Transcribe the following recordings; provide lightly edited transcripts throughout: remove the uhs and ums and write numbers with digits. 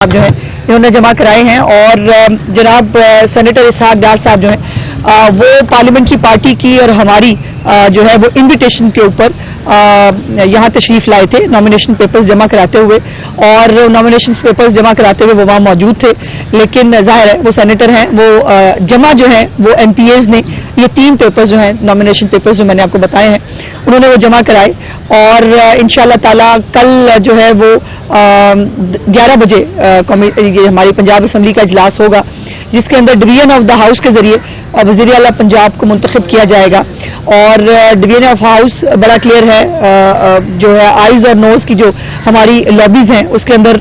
साहब जो है इन्होंने जमा कराए हैं और जनाब सेनेटर इसहाक डार साहब जो हैं वो पार्लियामेंट्री पार्टी की और हमारी जो है वो इनविटेशन के ऊपर यहाँ तशरीफ लाए थे नॉमिनेशन पेपर्स जमा कराते हुए और नॉमिनेशन पेपर्स जमा कराते हुए वो वहाँ मौजूद थे। लेकिन जाहिर है वो सेनेटर हैं, वो जमा जो है वो एमपीएज ने ये 3 पेपर्स जो हैं नॉमिनेशन पेपर्स जो मैंने आपको बताए हैं उन्होंने वो जमा कराए और इंशाअल्लाह ताला कल जो है वो 11 बजे ये हमारी पंजाब असम्बली का इजलास होगा जिसके अंदर डिवीजन ऑफ द हाउस के जरिए वज़ीर आला पंजाब को मुंतखब किया जाएगा। और डिवीजन ऑफ हाउस बड़ा क्लियर है, जो है आइज और नोज की जो हमारी लॉबीज हैं उसके अंदर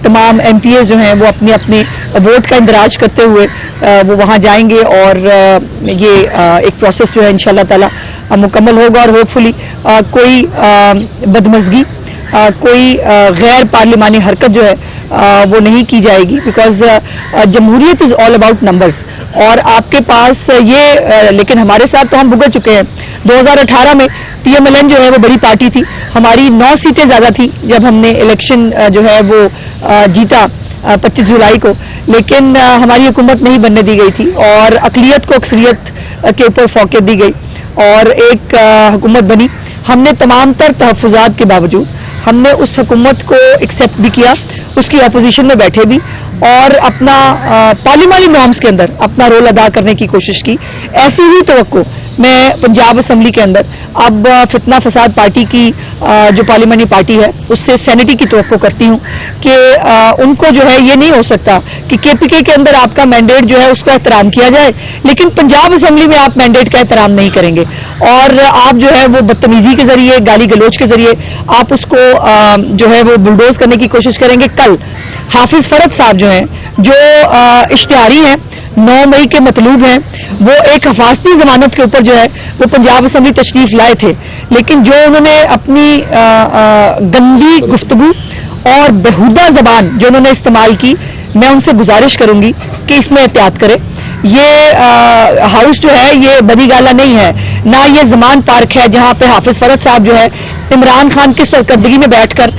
तमाम एमपीए जो हैं वो अपने अपने वोट का इंदराज करते हुए वो वहाँ जाएंगे और ये एक प्रोसेस जो है इंशाअल्लाह ताला मुकम्मल होगा और होपफुली कोई बदमज़गी कोई गैर पार्लिमानी हरकत जो है वो नहीं की जाएगी। बिकॉज जमहूरियत इज ऑल अबाउट नंबर्स और आपके पास ये लेकिन हमारे साथ तो हम भुगत चुके हैं। 2018 में पीएमएलएन जो है वो बड़ी पार्टी थी, हमारी 9 सीटें ज़्यादा थी जब हमने इलेक्शन जो है वो जीता 25 जुलाई को, लेकिन हमारी हुकूमत नहीं बनने दी गई थी और अक़लियत को अक्सरियत के ऊपर फौक़ियत दी गई और एक हुकूमत बनी। हमने तमाम तर तहफ़्फ़ुज़ात के बावजूद हमने उस हुकूमत को एक्सेप्ट भी किया, उसकी अपोजिशन में बैठे भी और अपना पार्लिमानी नॉर्म्स के अंदर अपना रोल अदा करने की कोशिश की। ऐसी ही तवक्को मैं पंजाब असम्बली के अंदर अब फितना फसाद पार्टी की जो पार्लिमानी पार्टी है उससे सेनेटी की तवक्को करती हूँ कि उनको जो है ये नहीं हो सकता कि केपीके के अंदर आपका मैंडेट जो है उसका एहतराम किया जाए लेकिन पंजाब असम्बली में आप मैंडेट का एहतराम नहीं करेंगे और आप जो है वो बदतमीजी के जरिए गाली गलोच के जरिए आप उसको जो है वो बुलडोज करने की कोशिश करेंगे। कल हाफिज फरद साहब जो हैं जो इश्तिहारी हैं 9 मई के मतलूब हैं, वो एक हिफाजती जमानत के ऊपर जो है वो पंजाब असम्बली तशरीफ लाए थे, लेकिन जो उन्होंने अपनी गंदी गुफ्तगू और बेहुदा जबान जो उन्होंने इस्तेमाल की, मैं उनसे गुजारिश करूंगी कि इसमें एहतियात करें। ये हाउस जो है ये बनी गाला नहीं है, ना ये जमान पार्क है जहाँ पे हाफिज फरद साहब जो है इमरान खान की सरकर्दगी में बैठकर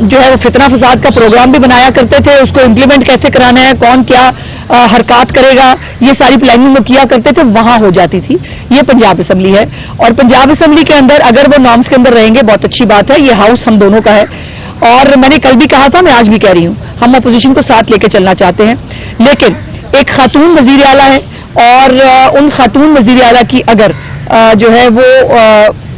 जो है वो फितना फसाद का प्रोग्राम भी बनाया करते थे, उसको इम्प्लीमेंट कैसे कराना है, कौन क्या हरकत करेगा, ये सारी प्लानिंग वो किया करते थे, वहाँ हो जाती थी। ये पंजाब असम्बली है और पंजाब असम्बली के अंदर अगर वो नॉर्म्स के अंदर रहेंगे बहुत अच्छी बात है। ये हाउस हम दोनों का है और मैंने कल भी कहा था, मैं आज भी कह रही हूँ, हम अपोजिशन को साथ लेके चलना चाहते हैं, लेकिन एक खातून वजीर आला है और उन खातून वजीर आला की अगर जो है वो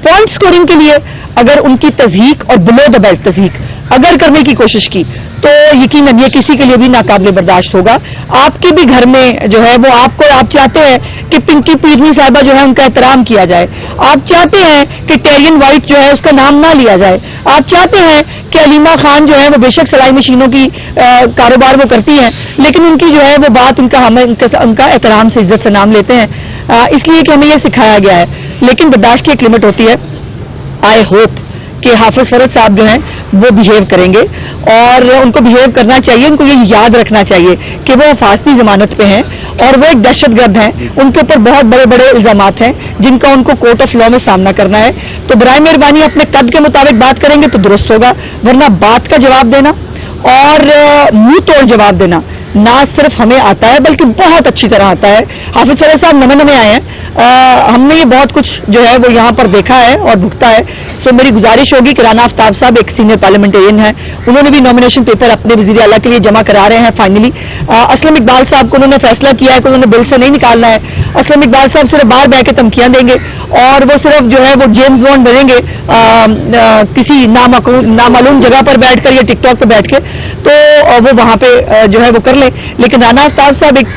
पॉइंट स्कोरिंग के लिए अगर उनकी तज़हीक और बिलो द बेल्ट तज़हीक अगर करने की कोशिश की तो यकीनन ये किसी के लिए भी नाकाबिले बर्दाश्त होगा। आपके भी घर में जो है वो आप चाहते हैं कि पिंकी पीरनी साहिबा जो है उनका एहतराम किया जाए, आप चाहते हैं कि टेरियन वाइट जो है उसका नाम ना लिया जाए, आप चाहते हैं कि अलीमा खान जो है वो बेशक सिलाई मशीनों की कारोबार वो करती हैं लेकिन उनकी जो है वो बात उनका एहतराम से इज्जत से नाम लेते हैं, इसलिए कि हमें यह सिखाया गया है। लेकिन बर्दाश्त की एक लिमिट होती है। आई होप कि हाफिज फरद साहब जो हैं वो बिहेव करेंगे और उनको बिहेव करना चाहिए, उनको ये याद रखना चाहिए कि वो हिफाजती जमानत पे हैं और वो एक दहशतगर्द हैं, उनके ऊपर बहुत बड़े बड़े इल्जामात हैं जिनका उनको कोर्ट ऑफ लॉ में सामना करना है। तो बराए मेहरबानी अपने कद के मुताबिक बात करेंगे तो दुरुस्त होगा, वरना बात का जवाब देना और मुंह तोड़ जवाब देना ना सिर्फ हमें आता है बल्कि बहुत अच्छी तरह आता है। हाफिज फरद साहब नमे नमे आए हैं, हमने ये बहुत कुछ जो है वो यहाँ पर देखा है और भुगता है। सो मेरी गुजारिश होगी कि राना आफ्ताब साहब एक सीनियर पार्लियामेंटेरियन हैं, उन्होंने भी नॉमिनेशन पेपर अपने वज़ीर आला के लिए जमा करा रहे हैं फाइनली। असलम इकबाल साहब को उन्होंने फैसला किया है कि उन्होंने बिल से नहीं निकालना है। असलम इकबाल साहब सिर्फ बाहर बैठ के धमकियां देंगे और वो सिर्फ जो है वो जेम्स बॉन्ड बनेंगे किसी नामालूम जगह पर बैठकर या टिकटॉक पर बैठ के, तो वो वहाँ पे जो है वो कर ले। लेकिन राना आफ्ताब साहब एक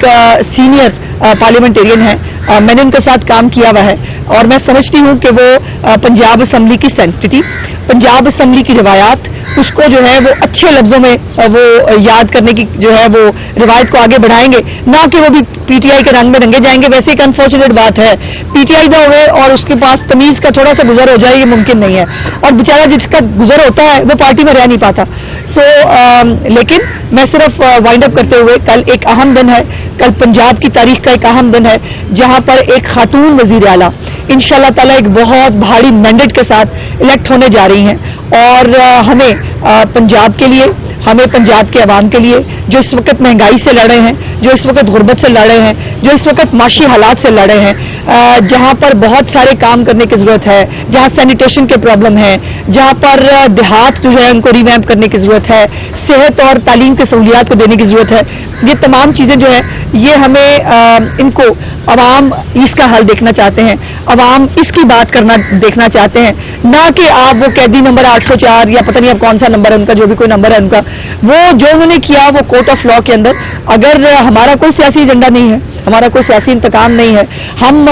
सीनियर पार्लियामेंटेरियन है, मैंने उनके साथ काम किया हुआ है और मैं समझती हूँ कि वो पंजाब असम्बली की सेंसिटिविटी, पंजाब असम्बली की रिवायात उसको जो है वो अच्छे लफ्जों में वो याद करने की जो है वो रिवायत को आगे बढ़ाएंगे, ना कि वो भी पीटीआई के रंग में रंगे जाएंगे। वैसे एक अनफॉर्चुनेट बात है, पीटीआई का हुए और उसके पास तमीज का थोड़ा सा गुजर हो जाए ये मुमकिन नहीं है और बेचारा जिसका गुजर होता है वो पार्टी में रह नहीं पाता। लेकिन मैं सिर्फ वाइंड अप करते हुए, कल एक अहम दिन है, कल पंजाब की तारीख का एक अहम दिन है जहां पर एक खातून वजीर आला इंशाअल्लाह ताला एक बहुत भारी मैंडेट के साथ इलेक्ट होने जा रही हैं और हमें पंजाब के लिए हमें पंजाब के अवाम के लिए जो इस वक्त महंगाई से लड़ रहे हैं, जो इस वक्त गुर्बत से लड़ रहे हैं, जो इस वक्त माशी हालात से लड़ रहे हैं, जहाँ पर बहुत सारे काम करने की ज़रूरत है, जहाँ सैनिटेशन के प्रॉब्लम है, जहाँ पर देहात जो है उनको रिवैम्प करने की ज़रूरत है, सेहत और तालीम की सहूलियात को देने की ज़रूरत है, ये तमाम चीज़ें जो है ये हमें इनको अवाम इसका हल देखना चाहते हैं, अवाम इसकी बात करना देखना चाहते हैं, ना कि आप वो कैदी नंबर 804 या पता नहीं अब कौन सा नंबर है उनका, जो भी कोई नंबर है उनका, वो जो उन्होंने किया वो कोर्ट ऑफ लॉ के अंदर। अगर हमारा कोई सियासी एजेंडा नहीं है, हमारा कोई सियासी इंतकाम नहीं है, हम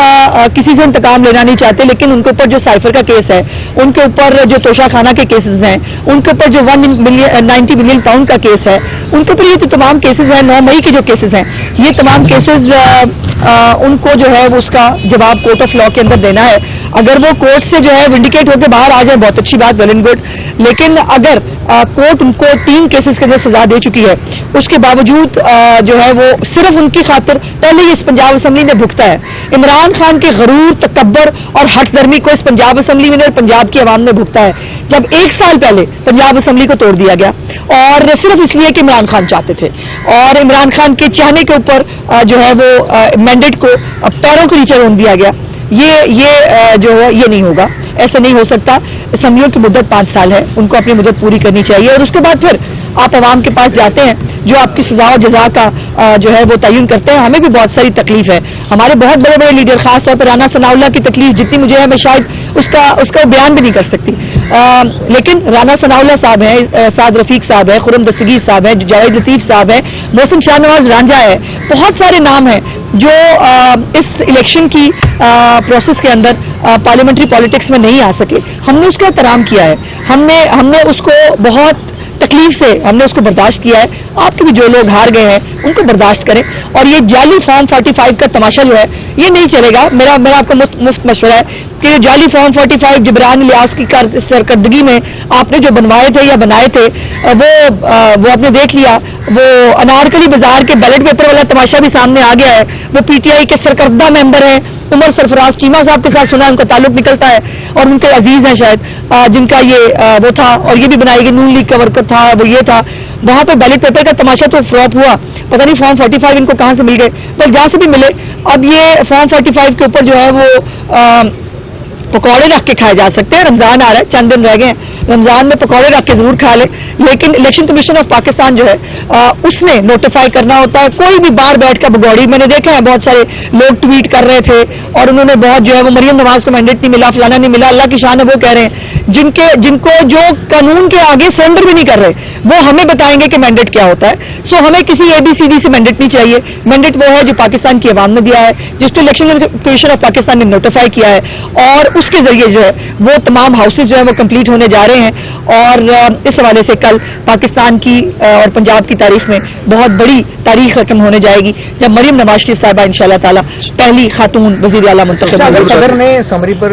किसी से इंतकाम लेना नहीं चाहते, लेकिन उनके ऊपर जो साइफर का केस है, उनके ऊपर जो तोशा खाना के केसेस हैं, उनके ऊपर जो 90 मिलियन पाउंड का केस है, उनके ऊपर ये तो तमाम केसेस हैं, 9 मई के जो केसेस हैं, ये तमाम केसेस उनको जो है वो उसका जवाब कोर्ट ऑफ लॉ के अंदर देना है। अगर वो कोर्ट से जो है विंडिकेट होकर बाहर आ जाए बहुत अच्छी बात, वेल एंड गुड, लेकिन अगर कोर्ट उनको 3 केसेस के अंदर सजा दे चुकी है, उसके बावजूद जो है वो सिर्फ उनकी खातिर पहले ही इस पंजाब असम्बली ने भुगता है। इमरान खान के गरूर, तकब्बर और हठधर्मी को इस पंजाब असम्बली में और पंजाब की आवाम ने भुगता है, जब 1 साल पहले पंजाब असम्बली को तोड़ दिया गया और सिर्फ इसलिए कि इमरान खान चाहते थे, और इमरान खान के चाहने के ऊपर जो है वो मैंडेट को पैरों के नीचे रोन दिया गया। ये जो है ये नहीं होगा, ऐसा नहीं हो सकता। असम्बलियों की मुद्दत 5 साल है, उनको अपनी मुद्दत पूरी करनी चाहिए, और उसके बाद फिर आप अवाम के पास जाते हैं जो आपकी सजा और जजा का जो है वो तयन करते हैं। हमें भी बहुत सारी तकलीफ है, हमारे बहुत बड़े बड़े लीडर, खास तौर पर राना सनाउल्लाह की तकलीफ जितनी मुझे है मैं शायद उसका बयान भी नहीं कर सकती, लेकिन राना सनाउल्लाह साहब है, साद रफीक साहब है, खुरम दस्तगीर साहब है, जावेद लतीफ साहब है, मोहसिन शाहनवाज रांझा है, बहुत सारे नाम हैं जो इस इलेक्शन की प्रोसेस के अंदर पार्लियामेंट्री पॉलिटिक्स में नहीं आ सके। हमने उसका एहतराम किया है, हमने उसको बहुत तकलीफ से हमने उसको बर्दाश्त किया है। आपके भी जो लोग हार गए हैं उनको बर्दाश्त करें, और ये जाली फॉर्म 45 का तमाशा जो है ये नहीं चलेगा। मेरा आपको मुफ्त मशवरा है कि जाली फॉर्म 45 जिब्रान इलियास की सरकर्दगी में आपने जो बनवाए थे या बनाए थे वो आपने देख लिया। वो अनारकली बाजार के बैलेट पेपर वाला तमाशा भी सामने आ गया है। वो पीटीआई के सरकर्दा मेंबर हैं उमर सरफराज चीमा साहब के साथ सुना उनका ताल्लुक निकलता है, और उनके अजीज हैं शायद जिनका ये वो था, और ये भी बनाई गई नून लीग का वर्कर था, वो ये था। वहां पे बैलेट पेपर का तमाशा तो फ्लॉप हुआ, पता नहीं फॉर्म 45 इनको कहां से मिल गए, पर जहां से भी मिले अब ये फॉर्म 45 के ऊपर जो है वो पकौड़े रख के खाए जा सकते हैं। रमजान आ रहा है, चंद दिन रह गए हैं, रमजान में पकौड़े रख के जरूर खा ले, लेकिन इलेक्शन कमीशन ऑफ पाकिस्तान जो है उसने नोटिफाई करना होता है। कोई भी बाहर बैठ कर भगौड़ी, मैंने देखा है बहुत सारे लोग ट्वीट कर रहे थे और उन्होंने बहुत जो है वो मरियम नवाज को मैंडेट नहीं मिला, फलाना नहीं मिला, अल्लाह की शान है वो कह रहे हैं, जिनको जो कानून के आगे सरेंडर भी नहीं कर रहे, वो हमें बताएंगे कि मैंडेट क्या होता है। सो हमें किसी ABCD से मैंडेट नहीं चाहिए। मैंडेट वो है जो पाकिस्तान की आवाम ने दिया है, जिसको इलेक्शन कमीशन ऑफ पाकिस्तान ने नोटिफाई किया है, और उसके जरिए जो है वो तमाम हाउसेज जो है वो कंप्लीट होने जा रहे हैं। और इस हवाले से कल पाकिस्तान की और पंजाब की तारीख में बहुत बड़ी तारीख रकम होने जाएगी जब मरियम नवाज शरीफ साहिबा इंशाअल्लाह ताला पहली खातून वजीर आला मुंतखब। अगर सदर ने समरी पर